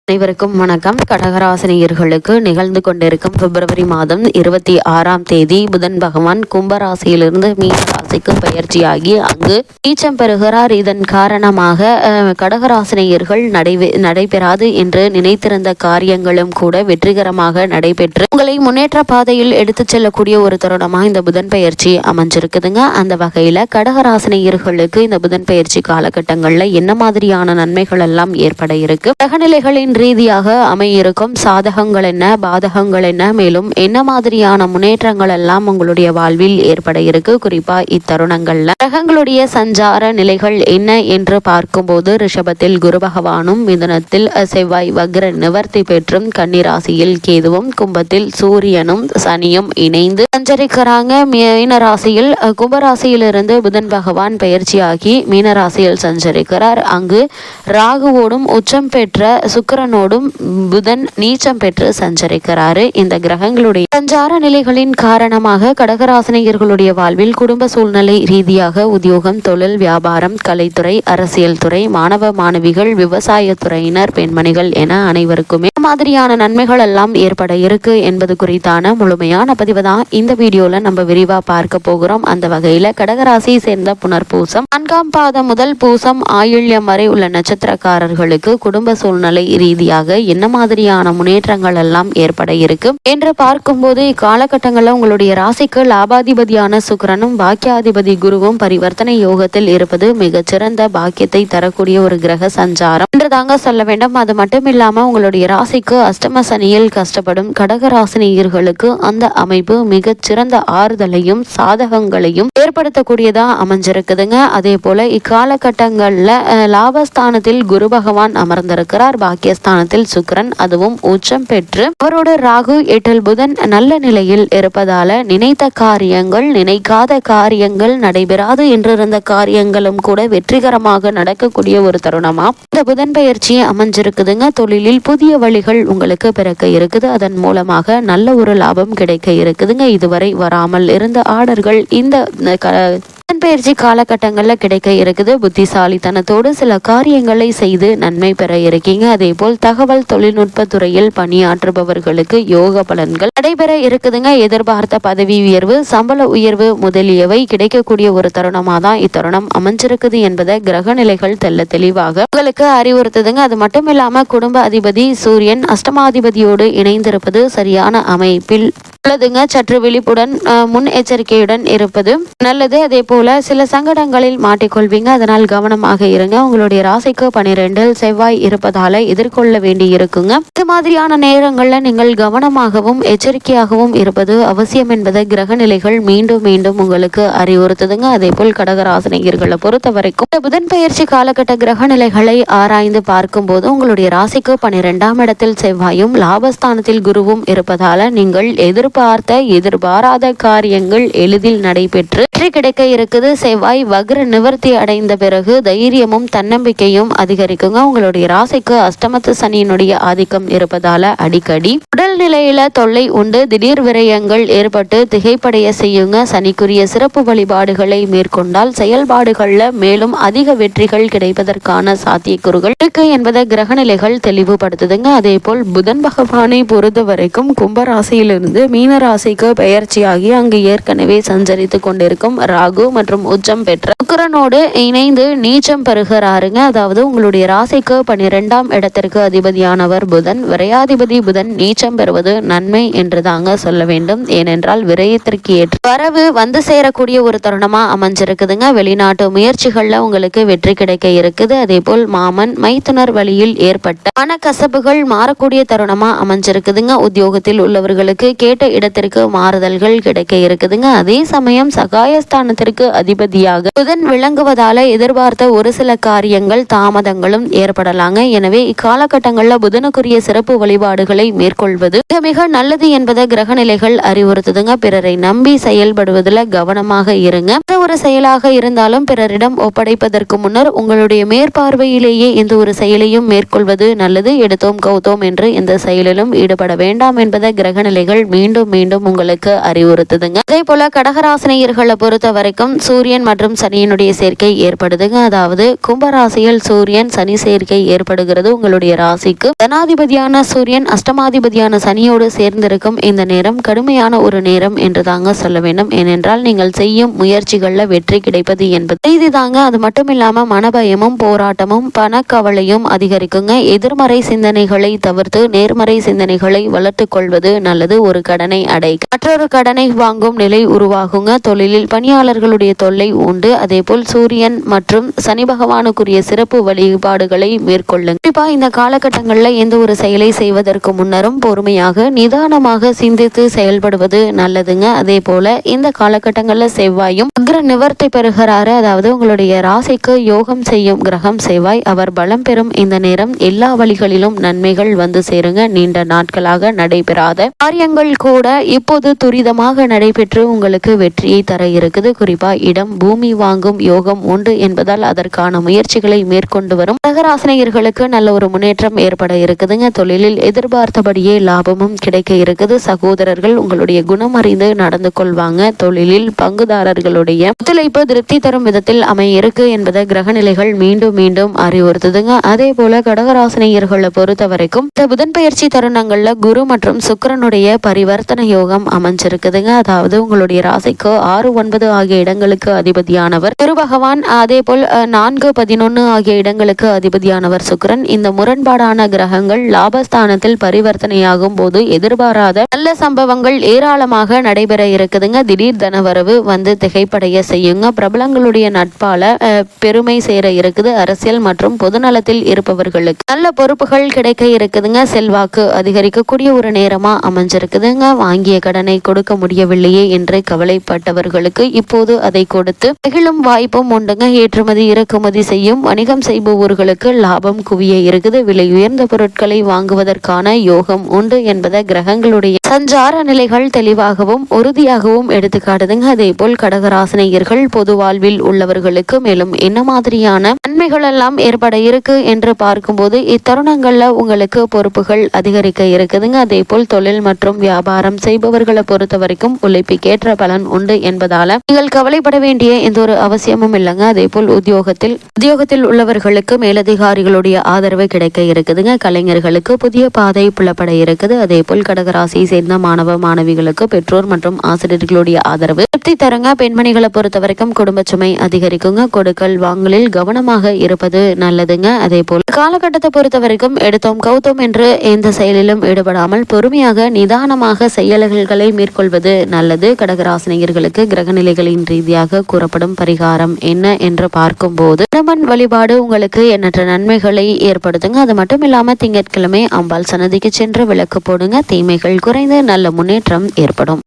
அனைவருக்கும் வணக்கம். கடகராசினியர்களுக்கு நிகழ்ந்து கொண்டிருக்கும் பிப்ரவரி மாதம் 26ஆம் தேதி புதன் பகவான் கும்பராசியிலிருந்து மீன ராசிக்கு பயிற்சியாகி அங்கு நீச்சம் பெறுகிறார். இதன் காரணமாக கடகராசினியர்கள் நடைபெறாது என்று நினைத்திருந்த காரியங்களும் கூட வெற்றிகரமாக நடைபெற்று உங்களை முன்னேற்ற பாதையில் எடுத்துச் செல்லக்கூடிய ஒரு தருணமா இந்த புதன் பயிற்சி அமைஞ்சிருக்குதுங்க. அந்த வகையில கடகராசினியர்களுக்கு இந்த புதன் பயிற்சி காலகட்டங்கள்ல என்ன மாதிரியான நன்மைகள் எல்லாம் ஏற்பட இருக்கு, கிரகநிலைகளின் ரீதியாக அமையிருக்கும் சாதகங்கள் என்ன, பாதகங்கள் என்ன, மேலும் என்ன மாதிரியான முன்னேற்றங்கள் எல்லாம் உங்களுடைய வாழ்வில் ஏற்பட இருக்கு, குறிப்பா இத்தருணங்கள்ல கிரகங்களுடைய சஞ்சார நிலைகள் என்ன என்று பார்க்கும்போது ரிஷபத்தில் குரு பகவானும், மிதுனத்தில் செவ்வாய் வக்ர நிவர்த்தி பெற்றும், கன்னிராசியில் கேதுவும், கும்பத்தில் சூரியனும் சனியும் இணைந்து சஞ்சரிக்கிறாங்க. மீனராசியில் கும்பராசியிலிருந்து புதன் பகவான் பயிற்சியாகி மீனராசியில் சஞ்சரிக்கிறார். அங்கு ராகுவோடும் உச்சம் பெற்ற சுக்கிரனோடும் புதன் நீச்சம் பெற்று சஞ்சரிக்கிறாரு. இந்த கிரகங்களுடைய சஞ்சார நிலைகளின் காரணமாக கடகராசினியர்களுடைய வாழ்வில் குடும்ப சூழ்நிலை ரீதியாக உத்தியோகம், தொழில், வியாபாரம், கலைத்துறை, அரசியல் துறை, மாணவ மாணவிகள், விவசாய துறையினர், பெண்மணிகள் என அனைவருக்குமே மாதிரியான நன்மைகள் எல்லாம் ஏற்பட இருக்கு என்பது குறித்தான முழுமையான பதிவு தான் இந்த வீடியோல நம்ம விரிவா பார்க்க போகிறோம். அந்த வகையில கடகராசியை சேர்ந்த புனர்பூசம் 4ஆம் பாதம் முதல் பூசம் ஆயுள்யம் வரை உள்ள நட்சத்திரக்காரர்களுக்கு குடும்ப சூழ்நிலை ரீதியாக என்ன மாதிரியான முன்னேற்றங்கள் எல்லாம் ஏற்பட இருக்கு என்று பார்க்கும்போது இக்காலகட்டங்களில் உங்களுடைய ராசிக்கு லாபாதிபதியான சுக்கிரனும் பாக்கியாதிபதி குருவும் பரிவர்த்தனை யோகத்தில் இருப்பது மிகச்சிறந்த பாக்கியத்தை தரக்கூடிய ஒரு கிரக சஞ்சாரம் என்று தாங்க சொல்ல வேண்டும். அது மட்டும் இல்லாம உங்களுடைய ராசிக்கு அஷ்டம சனியில் கஷ்டப்படும் கடகராசினியர்களுக்கு அந்த அமைப்பு மிகச்சிறந்த ஆறுதலையும் சாதகங்களையும் ஏற்படுத்தக்கூடியதா அமைஞ்சிருக்குதுங்க. அதே போல இக்காலகட்டங்கள்ல லாபஸ்தானத்தில் குரு பகவான் அமர்ந்திருக்கிறார். பாக்கியஸ்தானத்தில் சுக்கிரன், அதுவும் உச்சம் பெற்று அவரோட ராகு, எட்டில் புதன் நல்ல நிலையில் இருப்பதால நினைத்த காரியங்கள், நினைக்காத காரியங்கள், நடைபெறாது என்றிருந்த காரியங்களும் கூட வெற்றிகரமாக நடக்கக்கூடிய ஒரு தருணமா இந்த புதன் பயிற்சி அமைஞ்சிருக்குதுங்க. தொழிலில் புதிய வழிகள் உங்களுக்கு பிறக்க இருக்குது. அதன் மூலமாக நல்ல ஒரு லாபம் கிடைக்க இருக்குதுங்க. இதுவரை வராமல் இருந்த ஆர்டர்கள் இந்த பயிற்சி காலகட்டங்களில் கிடைக்க இருக்குது. புத்திசாலித்தனத்தோடு சில காரியங்களை செய்து நன்மை பெற இருக்கீங்க. அதே போல் தகவல் தொழில்நுட்ப துறையில் பணியாற்றுபவர்களுக்கு யோக பலன்கள் நடைபெற இருக்குதுங்க. எதிர்பார்த்த பதவி உயர்வு, சம்பள உயர்வு முதலியவை கிடைக்கக்கூடிய ஒரு தருணமாக தான் இத்தருணம் அமைஞ்சிருக்குது என்பதை கிரக நிலைகள் தெளிவாக உங்களுக்கு அறிவுறுத்துதுங்க. அது மட்டும் இல்லாம குடும்ப அதிபதி சூரியன் அஷ்டமாதிபதியோடு இணைந்திருப்பது சரியான அமைப்பில் உள்ளதுங்க. சற்று விழிப்புடன் முன் எச்சரிக்கையுடன் இருப்பது நல்லது. அதே போல சில சங்கடங்களில் மாட்டிக்கொள்வீங்க. அதனால் கவனமாக இருங்க. உங்களுடைய ராசிக்கு 12 செவ்வாய் இருப்பதால எதிர்கொள்ள வேண்டி இருக்குங்க. இது மாதிரியான நேரங்கள்ல நீங்கள் கவனமாகவும் எச்சரிக்கையாகவும் இருப்பது அவசியம் என்பதை கிரக நிலைகள் மீண்டும் மீண்டும் உங்களுக்கு அறிவுறுத்துதுங்க. அதே போல் கடகராசினியர்களை பொறுத்த வரைக்கும் புதன் பயிற்சி காலகட்ட கிரக நிலைகளை ஆராய்ந்து பார்க்கும் போது உங்களுடைய ராசிக்கு 12ஆம் இடத்தில் செவ்வாயும் லாபஸ்தானத்தில் குருவும் இருப்பதால நீங்கள் எதிர்பாராத காரியங்கள் எளிதில் நடைபெற்று வெற்றி கிடைக்க இருக்குது. செவ்வாய் வக்ர நிவர்த்தி அடைந்த பிறகு தைரியமும் தன்னம்பிக்கையும் அதிகரிக்குங்க. உங்களுடைய ராசிக்கு அஷ்டமத்து சனியினுடைய ஆதிக்கம் இருப்பதால அடிக்கடி உடல் நிலையில தொல்லை உண்டு. திடீர் விரயங்கள் ஏற்பட்டு திகைப்படைய செய்யுங்க. சனிக்குரிய சிறப்பு வழிபாடுகளை மேற்கொண்டால் செயல்பாடுகள்ல மேலும் அதிக வெற்றிகள் கிடைப்பதற்கான சாத்தியக்கூறுகள் இருக்கு என்பதை கிரகநிலைகள் தெளிவுபடுத்துதுங்க. அதே போல் புதன் பகவானை பொறுத்த வரைக்கும் கும்பராசியிலிருந்து மீனராசிக்கு பெயர்ச்சியாகி அங்கு ஏற்கனவே சஞ்சரித்து கொண்டிருக்கும் ராகு மற்றும் உச்சம் பெற்ற சுக்கிரனோடு இணைந்து நீச்சம் பெறுகிறாருங்க. அதாவது உங்களுடைய ராசிக்கு 12ஆம் இடத்திற்கு அதிபதியானவர் புதன். விரையாதிபதி புதன் நீச்சம் பெறுவது நன்மை என்று தாங்க சொல்ல வேண்டும். ஏனென்றால் விரயத்திற்கு ஏற்ற வரவு வந்து சேரக்கூடிய ஒரு தருணமா அமைஞ்சிருக்குதுங்க. வெளிநாட்டு முயற்சிகள்ல உங்களுக்கு வெற்றி கிடைக்க இருக்குது. அதே போல் மாமன் மைத்துனர் வழியில் ஏற்பட்ட மனக்கசப்புகள் மாறக்கூடிய தருணமா அமைஞ்சிருக்குதுங்க. உத்தியோகத்தில் உள்ளவர்களுக்கு கேட்ட இடத்திற்கு மாறுதல்கள் கிடைக்க இருக்குதுங்க. அதே சமயம் சகாயஸ்தானத்திற்கு அதிபதியாக புதன் விளங்குவதால எதிர்பார்த்த ஒரு சில காரியங்கள் தாமதங்களும் ஏற்படலாங்க. எனவே இக்காலகட்டங்களில் புதனுக்குரிய சிறப்பு சிறப்பு வழிபாடுகளை மேற்கொள்வது மிக மிக நல்லது என்பதை கிரக நிலைகள் அறிவுறுத்துதுங்க. பிறரை நம்பி செயல்படுவதில் கவனமாக இருங்க. எந்த ஒரு செயலாக இருந்தாலும் பிறரிடம் ஒப்படைப்பதற்கு முன்னர் உங்களுடைய மேற்பார்வையிலேயே எந்த ஒரு செயலையும் மேற்கொள்வது நல்லது. எடுத்தோம் கௌத்தோம் என்று எந்த செயலிலும் ஈடுபட வேண்டாம் என்பதை கிரக நிலைகள் மீண்டும் மீண்டும் உங்களுக்கு அறிவுறுத்துதுங்க. அதே போல கடகராசினியர்களை பொறுத்த வரைக்கும் சூரியன் மற்றும் சனியினுடைய சேர்க்கை ஏற்படுதுங்க. அதாவது கும்பராசியில் சூரியன் சனி சேர்க்கை ஏற்படுகிறது. உங்களுடைய ராசிக்கு தனாதிபதியான சூரியன் அஷ்டமாதிபதியான சனியோடு சேர்ந்திருக்கும் இந்த நேரம் கடுமையான ஒரு நேரம் என்று தாங்க சொல்ல வேண்டும். ஏனென்றால் நீங்கள் செய்யும் முயற்சிகள்ல வெற்றி கிடைப்பது என்பது செய்திதாங்க. அது மட்டும் இல்லாம மனபயமும் போராட்டமும் பணக்கவலையும் அதிகரிக்குங்க. எதிர்மறை சிந்தனைகளை தவிர்த்து நேர்மறை சிந்தனைகளை வளர்த்துக் கொள்வது நல்லது. ஒரு கடனை அடைக்க மற்றொரு கடனை வாங்கும் நிலை உருவாகுங்க. தொழிலில் பணியாளர்களுடைய தொல்லை உண்டு. அதே போல் சூரியன் மற்றும் சனி பகவானுக்குரிய சிறப்பு வழிபாடுகளை மேற்கொள்ளுங்க. குறிப்பா இந்த காலகட்டங்களில் எந்த ஒரு செயலை செய்வதற்கு முன்னரும் பொறுமையாக நிதானமாக சிந்தித்து செயல்படுவது நல்லதுங்க. அதே போல இந்த காலகட்டங்களில் செவ்வாயும் அக்ர நிவர்த்தி பெறுகிறாரு. அதாவது உங்களுடைய ராசிக்கு யோகம் செய்யும் கிரகம் செவ்வாய். அவர் பலம் பெறும் இந்த நேரம் எல்லா வழிகளிலும் நன்மைகள் வந்து சேருங்க. நீண்ட நாட்களாக நடைபெறாத காரியங்கள் கூட இப்போது துரிதமாக நடைபெற்று உங்களுக்கு வெற்றியை தர இருக்குது. குறிப்பா இடம் பூமி வாங்கும் யோகம் உண்டு என்பதால் அதற்கான முயற்சிகளை மேற்கொண்டு வரும் கடகராசினியர்களுக்கு நல்ல ஒரு முன்னேற்றம் ஏற்பட இருக்குதுங்க. தொழிலில் எதிர்பார்த்தபடியே லாபமும் கிடைக்க இருக்குது. சகோதரர்கள் உங்களுடைய குணம் அறிந்து நடந்து கொள்வாங்க. தொழிலில் பங்குதாரர்களுடைய ஒத்துழைப்பு திருப்தி தரும் விதத்தில் அமைய இருக்கு என்பதை கிரகநிலைகள் மீண்டும் மீண்டும் அறிவுறுத்துதுங்க. அதே போல கடகராசினியர்களை பொறுத்த வரைக்கும் இந்த புதன் பயிற்சி தருணங்கள்ல குரு மற்றும் சுக்கிரனுடைய பரிவர்த்தனை யோகம் அமைஞ்சிருக்குதுங்க. அதாவது உங்களுடைய ராசிக்கு 6, 9 ஆகிய இடங்களுக்கு அதிபதியானவர் குரு பகவான். அதே போல் 4, 11 ஆகிய இடங்களுக்கு அதிபதியானவர் சுக்கிரன். இந்த முரண்பாடான கிரகங்கள் லாபஸ்தானத்தில் பரிவர்த்தனையாகும் போது எதிர்பாராத நல்ல சம்பவங்கள் ஏராளமாக நடைபெற இருக்குதுங்க. திடீர் தனவரவு வந்து திகைப்படைய செய்யுங்க. பிரபலங்களுடைய நட்பால பெருமை சேர இருக்குது. அரசியல் மற்றும் பொதுநலத்தில் இருப்பவர்களுக்கு நல்ல பொறுப்புகள் கிடைக்க இருக்குதுங்க. செல்வாக்கு அதிகரிக்கக்கூடிய ஒரு நேரமா அமைஞ்சிருக்குதுங்க. வாங்கிய கடனை கொடுக்க முடியவில்லையே என்று கவலைப்பட்டவர்களுக்கு இப்போது அதை கொடுத்து மகிழும் வாய்ப்பும் உண்டுங்க. ஏற்றுமதி இறக்குமதி செய்யும் வணிகம் செய்பவர்களுக்கு லாபம் குவிய இருக்குது. விலை உயர்ந்த பொருட்களை வாங்குவதற்கான யோகம் உண்டு என்பதை கிரகங்களுடைய சஞ்சார நிலைகள் தெளிவாகவும் உறுதியாகவும் எடுத்துக்காட்டுதுங்க. அதே போல் கடகராசினியர்கள் பொது வாழ்வில் உள்ளவர்களுக்கு மேலும் என்ன மாதிரியான நன்மைகள் எல்லாம் ஏற்பட இருக்கு என்று பார்க்கும்போது இத்தருணங்கள்ல உங்களுக்கு பொறுப்புகள் அதிகரிக்க இருக்குதுங்க. அதே போல் தொழில் மற்றும் வியாபாரம் செய்பவர்களை பொறுத்த வரைக்கும் உழைப்புக்கேற்ற பலன் உண்டு என்பதால நீங்கள் கவலைப்பட வேண்டிய எந்த ஒரு அவசியமும் இல்லைங்க. அதே போல் உத்தியோகத்தில் உள்ளவர்களுக்கு மேலதிகாரிகளுடைய ஆதரவு கிடைக்க இருக்குதுங்க. கலைஞர்களுக்கு புதிய பாதை புலப்பட இருக்குது. அதே போல் கடகராசியை சேர்ந்த மாணவ மாணவிகளுக்கு பெற்றோர் மற்றும் ஆசிரியர்களுடைய ஆதரவு திருப்தி தருங்க. பெண்மணிகளை பொறுத்த வரைக்கும் குடும்ப சுமை அதிகரிக்குங்க. கொடுக்கல் வாங்கலில் கவனமாக இருப்பது நல்லதுங்க. அதே போல் காலகட்டத்தை பொறுத்த வரைக்கும் எடுத்தோம் கௌத்தோம் என்று எந்த செயலிலும் ஈடுபடாமல் பொறுமையாக நிதானமாக செயல்களை மேற்கொள்வது நல்லது. கடகராசினியர்களுக்கு கிரகநிலைகளின் ரீதியாக கூறப்படும் பரிகாரம் என்ன என்று பார்க்கும்போது ஹனுமன் வழிபாடு உங்களுக்கு எண்ணற்ற நன்மைகளை ஏற்படுத்துங்க. அது மட்டும் இல்லாம திங்கட்கிழமை அம்பாள் சன்னதிக்கு சென்று விளக்கு போடுங்க. தீமைகள் குறைந்து நல்ல முன்னேற்றம் ஏற்படும்.